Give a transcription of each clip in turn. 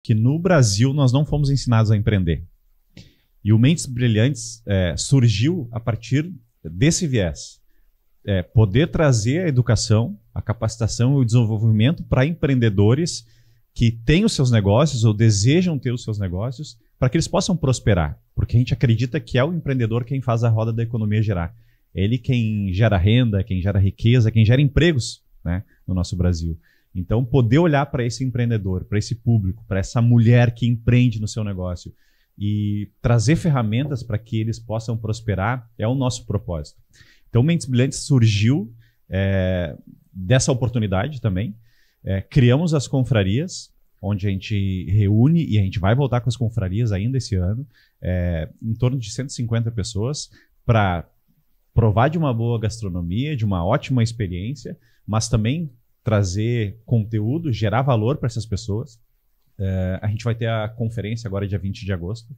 que no Brasil nós não fomos ensinados a empreender. E o Mentes Brilhantes surgiu a partir desse viés. Poder trazer a educação, a capacitação e o desenvolvimento para empreendedores que têm os seus negócios ou desejam ter os seus negócios para que eles possam prosperar. Porque a gente acredita que é o empreendedor quem faz a roda da economia girar. É ele quem gera renda, quem gera riqueza, quem gera empregos, né, no nosso Brasil. Então, poder olhar para esse empreendedor, para esse público, para essa mulher que empreende no seu negócio e trazer ferramentas para que eles possam prosperar é o nosso propósito. Então, o Mentes Brilhantes surgiu dessa oportunidade também. Criamos as confrarias, onde a gente reúne, e a gente vai voltar com as confrarias ainda esse ano, em torno de 150 pessoas, para provar de uma boa gastronomia, de uma ótima experiência, mas também trazer conteúdo, gerar valor para essas pessoas. A gente vai ter a conferência agora dia 20 de agosto,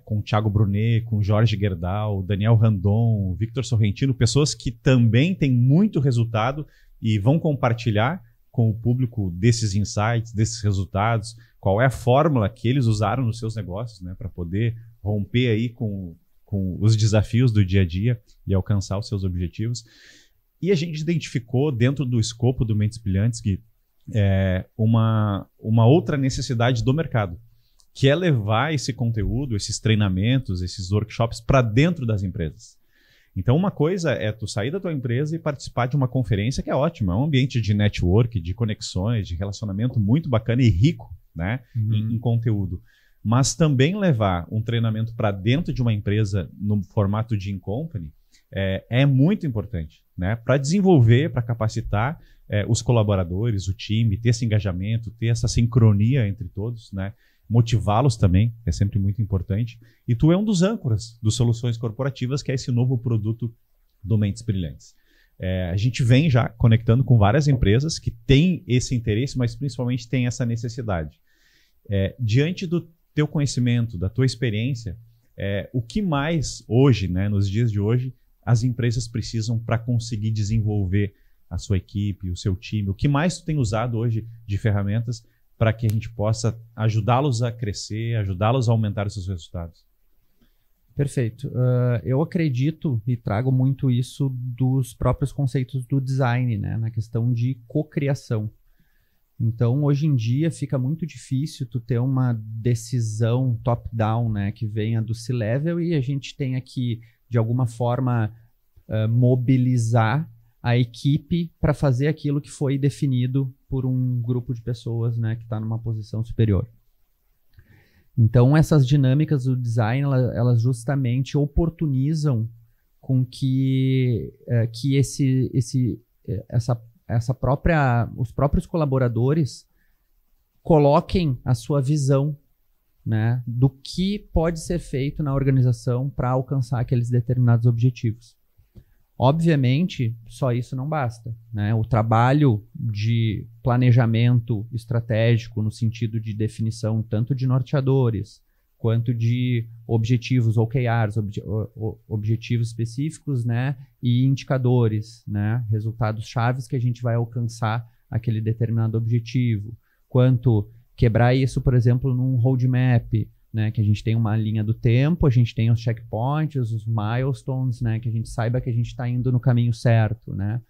com o Thiago Brunet, com o Jorge Gerdau, Daniel Randon, Victor Sorrentino, pessoas que também têm muito resultado e vão compartilhar com o público desses insights, desses resultados, qual é a fórmula que eles usaram nos seus negócios, né, para poder romper aí com os desafios do dia a dia e alcançar os seus objetivos. E a gente identificou dentro do escopo do Mentes Brilhantes que uma outra necessidade do mercado, que é levar esse conteúdo, esses treinamentos, esses workshops para dentro das empresas. Então, uma coisa é tu sair da tua empresa e participar de uma conferência que é ótima, é um ambiente de network, de conexões, de relacionamento muito bacana e rico, né, em conteúdo. Mas também levar um treinamento para dentro de uma empresa no formato de in-company é muito importante, né, para desenvolver, para capacitar os colaboradores, o time, ter esse engajamento, ter essa sincronia entre todos, né, motivá-los também, é sempre muito importante. E tu é um dos âncoras dos Soluções Corporativas, que é esse novo produto do Mentes Brilhantes. A gente vem já conectando com várias empresas que têm esse interesse, mas principalmente têm essa necessidade. Diante do teu conhecimento, da tua experiência, o que mais hoje, né, nos dias de hoje, as empresas precisam para conseguir desenvolver a sua equipe, o seu time? O que mais tu tem usado hoje de ferramentas para que a gente possa ajudá-los a crescer, ajudá-los a aumentar os seus resultados? Perfeito. Eu acredito e trago muito isso dos próprios conceitos do design, né, na questão de cocriação. Então, hoje em dia, fica muito difícil tu ter uma decisão top-down, né, que venha do C-level e a gente tenha que, de alguma forma, mobilizar a equipe para fazer aquilo que foi definido por um grupo de pessoas, né, que está numa posição superior. Então, essas dinâmicas do design, elas justamente oportunizam com que os próprios colaboradores coloquem a sua visão, né, do que pode ser feito na organização para alcançar aqueles determinados objetivos. Obviamente, só isso não basta, né? O trabalho de planejamento estratégico no sentido de definição tanto de norteadores quanto de objetivos, OKRs, objetivos específicos, né? E indicadores, né? Resultados chaves que a gente vai alcançar aquele determinado objetivo. Quanto quebrar isso, por exemplo, num roadmap, né, que a gente tem uma linha do tempo, a gente tem os checkpoints, os milestones, né, que a gente saiba que a gente está indo no caminho certo, né?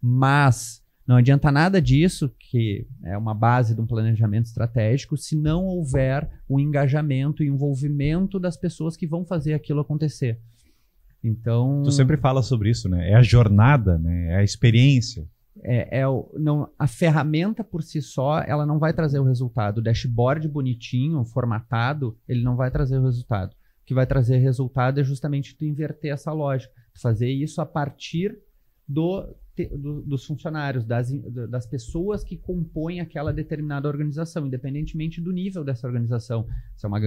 Mas não adianta nada disso, que é uma base de um planejamento estratégico, se não houver o engajamento e envolvimento das pessoas que vão fazer aquilo acontecer. Então, tu sempre fala sobre isso, né? É a jornada, né? É a experiência. A ferramenta por si só, ela não vai trazer o resultado. O dashboard bonitinho, formatado, ele não vai trazer o resultado. O que vai trazer resultado é justamente tu inverter essa lógica, fazer isso a partir dos funcionários, das pessoas que compõem aquela determinada organização, independentemente do nível dessa organização. Se é uma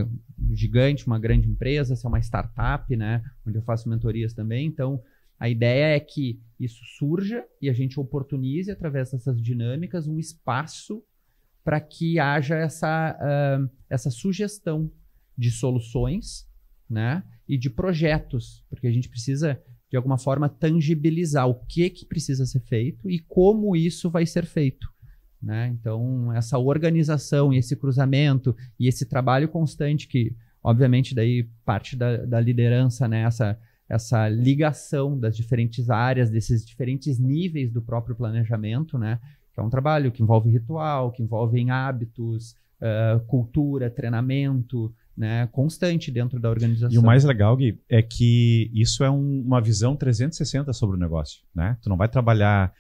gigante, uma grande empresa, se é uma startup, né, onde eu faço mentorias também. Então, a ideia é que isso surja e a gente oportunize, através dessas dinâmicas, um espaço para que haja essa sugestão de soluções, né, e de projetos, porque a gente precisa, de alguma forma, tangibilizar o que precisa ser feito e como isso vai ser feito. né? Então, essa organização e esse cruzamento e esse trabalho constante que, obviamente, daí parte da liderança, né? Essa ligação das diferentes áreas, desses diferentes níveis do próprio planejamento, né? Que é um trabalho que envolve ritual, que envolve hábitos, cultura, treinamento, né? Constante dentro da organização. E o mais legal, Gui, é que isso é uma visão 360 sobre o negócio, né? Tu não vai trabalhar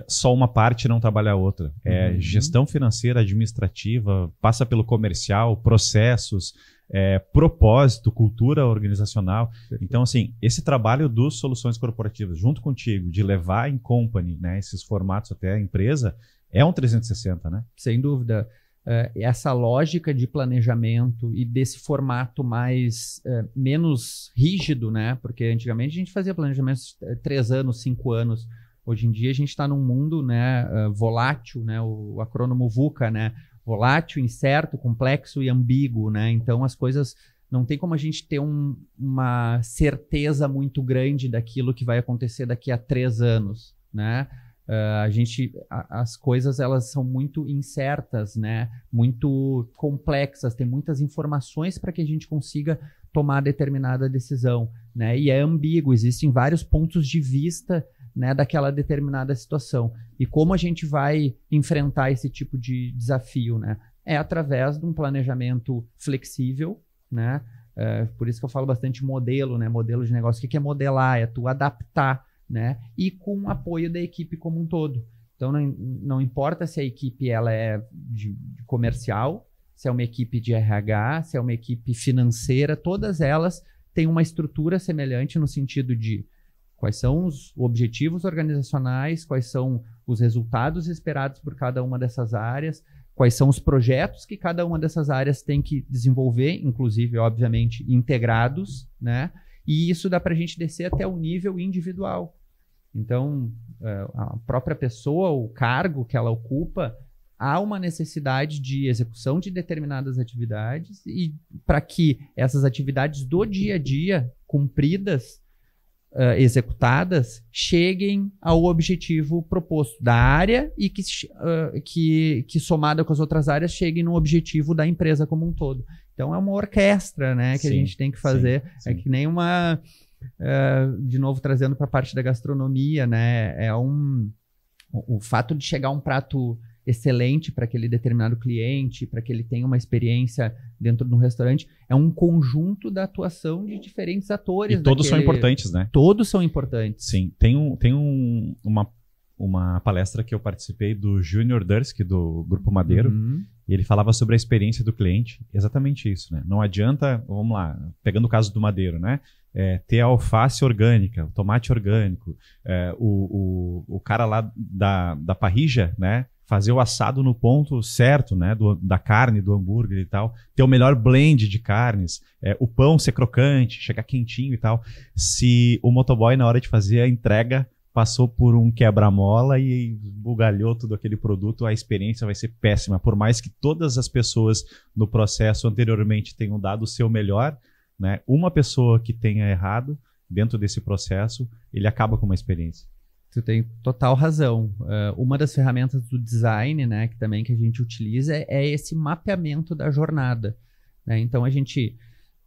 só uma parte e não trabalhar a outra. É gestão financeira, administrativa, passa pelo comercial, processos, propósito, cultura organizacional. Então, assim, esse trabalho dos soluções corporativas, junto contigo, de levar em company, né, esses formatos até a empresa, é um 360, né? Sem dúvida. Essa lógica de planejamento e desse formato menos rígido, né? Porque antigamente a gente fazia planejamentos 3 anos, 5 anos. Hoje em dia a gente está num mundo, né, volátil, né? O acrônimo VUCA, né? Volátil, incerto, complexo e ambíguo, né? Então as coisas não tem como a gente ter uma certeza muito grande daquilo que vai acontecer daqui a 3 anos, né? As coisas elas são muito incertas, né? Muito complexas, tem muitas informações para que a gente consiga tomar determinada decisão, né? E é ambíguo, existem vários pontos de vista, né, daquela determinada situação. E como a gente vai enfrentar esse tipo de desafio, né? É através de um planejamento flexível, né? Por isso que eu falo bastante modelo, né? Modelo de negócio. O que é modelar? É tu adaptar, né? E com o apoio da equipe como um todo. Então, não importa se a equipe ela é de comercial, se é uma equipe de RH, se é uma equipe financeira, todas elas têm uma estrutura semelhante no sentido de quais são os objetivos organizacionais, quais são os resultados esperados por cada uma dessas áreas, quais são os projetos que cada uma dessas áreas tem que desenvolver, inclusive, obviamente, integrados, né? E isso dá para a gente descer até o nível individual. Então, a própria pessoa, o cargo que ela ocupa, há uma necessidade de execução de determinadas atividades e para que essas atividades do dia a dia, cumpridas, executadas, cheguem ao objetivo proposto da área e que somada com as outras áreas, cheguem no objetivo da empresa como um todo. Então, é uma orquestra, né, que a gente tem que fazer. Sim. É que nem de novo, trazendo para a parte da gastronomia, né, o fato de chegar um prato excelente para aquele determinado cliente, para que ele tenha uma experiência dentro de um restaurante, é um conjunto da atuação de diferentes atores. E todos são importantes, né? Todos são importantes. Sim. Tem uma palestra que eu participei do Junior Dursky, do Grupo Madeiro, e ele falava sobre a experiência do cliente. Exatamente isso, né? Não adianta, vamos lá, pegando o caso do Madeiro, né? Ter a alface orgânica, o tomate orgânico, o cara lá da parrilla, né? Fazer o assado no ponto certo, né? Da carne, do hambúrguer e tal. Ter o melhor blend de carnes. O pão ser crocante, chegar quentinho e tal. Se o motoboy, na hora de fazer a entrega, passou por um quebra-mola e bugalhou todo aquele produto, a experiência vai ser péssima. Por mais que todas as pessoas no processo anteriormente tenham dado o seu melhor, né? Uma pessoa que tenha errado dentro desse processo, ele acaba com uma experiência. Tu tem total razão. Uma das ferramentas do design, né, que a gente utiliza é esse mapeamento da jornada, né? Então a gente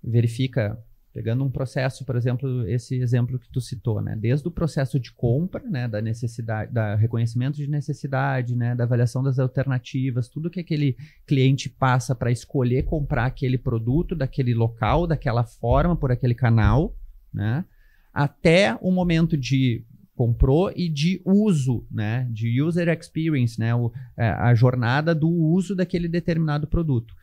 verifica, pegando um processo, por exemplo, esse exemplo que tu citou, né, desde o processo de compra, né, da necessidade, da reconhecimento de necessidade, né, da avaliação das alternativas, tudo que aquele cliente passa para escolher comprar aquele produto daquele local, daquela forma, por aquele canal, né, até o momento de comprou e de uso, né, de user experience, né, a jornada do uso daquele determinado produto.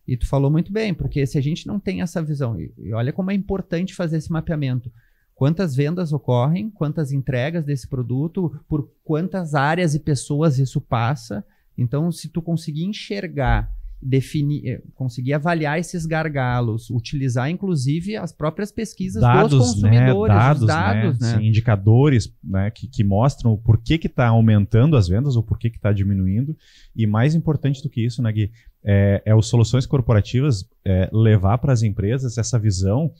E tu falou muito bem, porque se a gente não tem essa visão, e olha como é importante fazer esse mapeamento, quantas vendas ocorrem, quantas entregas desse produto, por quantas áreas e pessoas isso passa. Então, se tu conseguir enxergar, definir, conseguir avaliar esses gargalos, utilizar inclusive as próprias pesquisas dos consumidores, né? Os dados, né? Sim, indicadores, né? que mostram o porquê que está aumentando as vendas ou porquê que está diminuindo. E mais importante do que isso, né, Gui, é os Soluções Corporativas levar para as empresas essa visão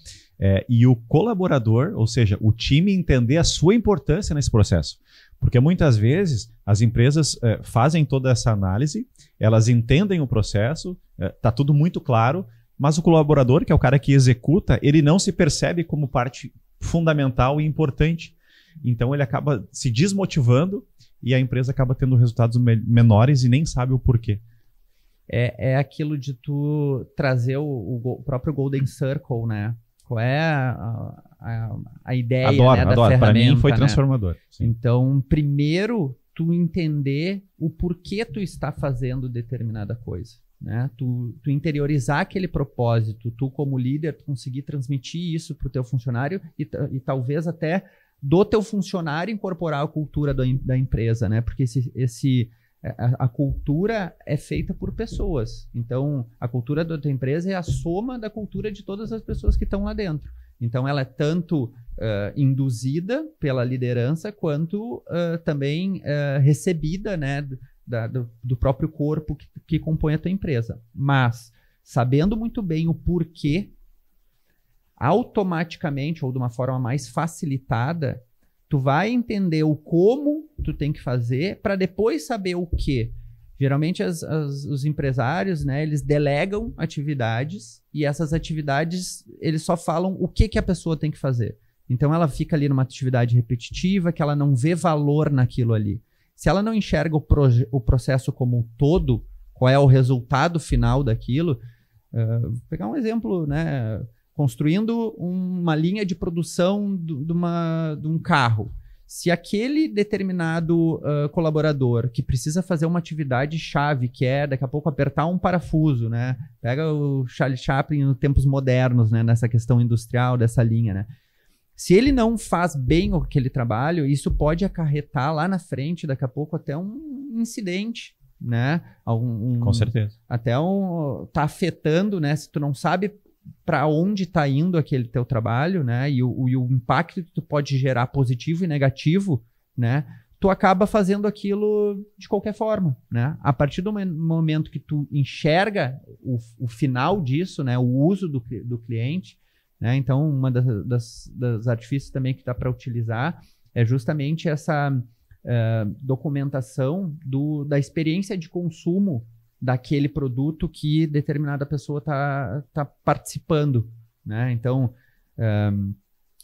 e o colaborador, ou seja, o time entender a sua importância nesse processo. Porque muitas vezes as empresas fazem toda essa análise, elas entendem o processo, está tudo muito claro, mas o colaborador, que é o cara que executa, ele não se percebe como parte fundamental e importante. Então ele acaba se desmotivando e a empresa acaba tendo resultados menores e nem sabe o porquê. É aquilo de tu trazer o próprio Golden Circle, né? Qual é a ideia, adoro, né, da adoro. ferramenta, para mim foi né? transformador. Sim. Então, primeiro, tu entender o porquê tu está fazendo determinada coisa, né? Tu interiorizar aquele propósito, tu como líder, tu conseguir transmitir isso para o teu funcionário e talvez até do teu funcionário incorporar a cultura da empresa, né? Porque a cultura é feita por pessoas. Então, a cultura da tua empresa é a soma da cultura de todas as pessoas que estão lá dentro. Então, ela é tanto induzida pela liderança, quanto também recebida, né, do próprio corpo que compõe a tua empresa. Mas, sabendo muito bem o porquê, automaticamente, ou de uma forma mais facilitada, tu vai entender o como tu tem que fazer para depois saber o que. Geralmente os empresários, né, eles delegam atividades e essas atividades eles só falam o que a pessoa tem que fazer. Então ela fica ali numa atividade repetitiva que ela não vê valor naquilo ali. Se ela não enxerga o processo como um todo, qual é o resultado final daquilo, vou pegar um exemplo, né? Construindo uma linha de produção de um carro. Se aquele determinado colaborador que precisa fazer uma atividade chave, que é daqui a pouco apertar um parafuso, né? Pega o Charlie Chaplin nos tempos modernos, né? Nessa questão industrial dessa linha, né? Se ele não faz bem aquele trabalho, isso pode acarretar lá na frente, daqui a pouco, até um incidente, né? Com certeza. Até tá afetando, né? Se tu não sabe para onde está indo aquele teu trabalho, né? E o impacto que tu pode gerar positivo e negativo, né? Tu acaba fazendo aquilo de qualquer forma, né? A partir do momento que tu enxerga o final disso, né? O uso do cliente, né? Então, uma das artifícios também que dá para utilizar é justamente essa documentação da experiência de consumo daquele produto que determinada pessoa tá participando, né? Então,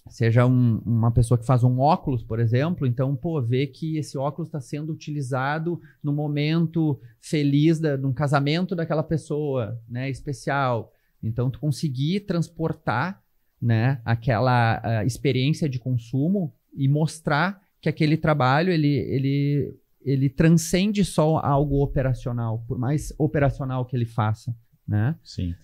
seja uma pessoa que faz um óculos, por exemplo, então, vê que esse óculos está sendo utilizado no momento feliz de um casamento daquela pessoa, né? Especial. Então, tu conseguir transportar, né, aquela experiência de consumo e mostrar que aquele trabalho, ele transcende só algo operacional, por mais operacional que ele faça, né? Sim.